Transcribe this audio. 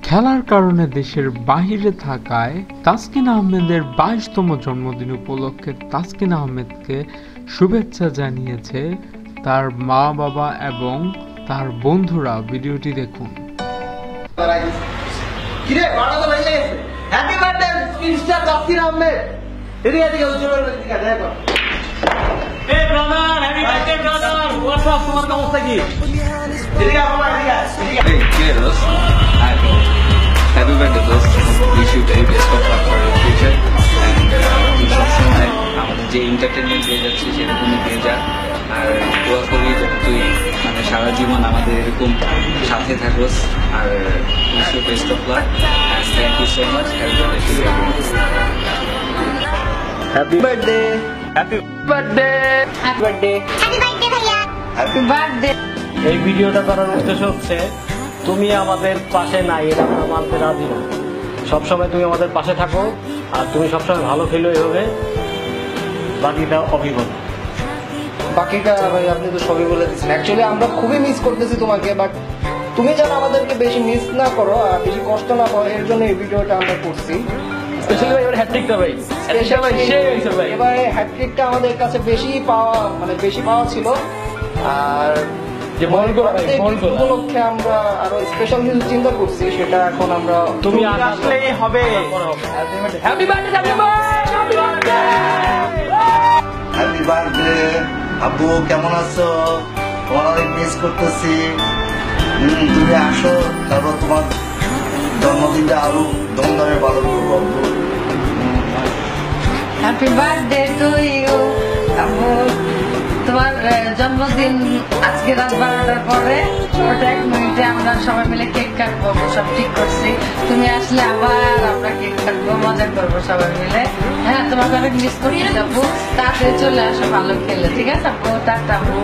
খেলার কারণে দেশের বাহিরে থাকায় তাসকিন আহমেদের 22তম জন্মদিন উপলক্ষে তাসকিন আহমেদকে শুভেচ্ছা জানিয়েছে তার মা বাবা এবং তার বন্ধুরা। ভিডিওটি দেখুন। Happy birthday, dost. Wish you very best of luck for your future. And তুই সবসময় আমাদের যে এন্টারটেনমেন্ট দিয়ে যাচ্ছে সেরকমই দিয়ে যা। আর দোয়া করি যাতে তুই মানে সারা জীবন আমাদের এরকম সাথে থাকোস। আর wish you best of luck. And thank you so much. Happy birthday. Happy birthday happy birthday ভাইয়া হ্যাপি বার্থডে। এই ভিডিওটা করার উদ্দেশ্য হচ্ছে তুমি আমাদের পাশে নাই, এটা আমরা মানতে রাজি না। সবসময় তুমি আমাদের পাশে থাকো আর তুমি সবসময় ভালো খেলো, এভাবে বাকিটা অভিজ্ঞতা। বাকিটা ভাই আপনি তো সবই বলে দিচ্ছেন। অ্যাকচুয়ালি আমরা খুবই মিস করতেছি তোমাকে, বাট তুমি যেন আমাদেরকে বেশি মিস না করো আর বেশি কষ্ট না করো, এর জন্য এই ভিডিওটা আমরা করছি। স্পেশালি ভাই এবার হ্যাটট্রিকটা ভাই এবারে হ্যাটট্রিকটা আমাদের কাছে বেশি পাওয়া ছিল। আর যে উপলক্ষে আমরা আরো স্পেশাল কিছু চিন্তা করছি, সেটা এখন আমরা তুমি আসলেই হবে। হ্যাপি বার্থডে হ্যাপি বার্থডে আব্বু, কেমন আছো? তোমার অনেক মিস করতেছি। তুমি আসো, তারপর তোমার জন্মদিনটা আরো ধুমধামে পালন করবো আব্বু। হ্যাপি বার্থডে টু ইউ আম্মু। তোমার জন্মদিন আজকে রাত 12টার পরে, ওটা 1 মিনিটে আমরা সবাই মিলে কেক কাটবো, সব ঠিক করছি। তুমি আসলে আবার আমরা কেক কাটবো, মজা করবো সবাই মিলে। হ্যাঁ, তোমাকে অনেক মিস করতে যাবো, তাড়াতাড়ি চলে আসো ভালো খেলে। ঠিক আছে আব্বু, টাটা আম্মু।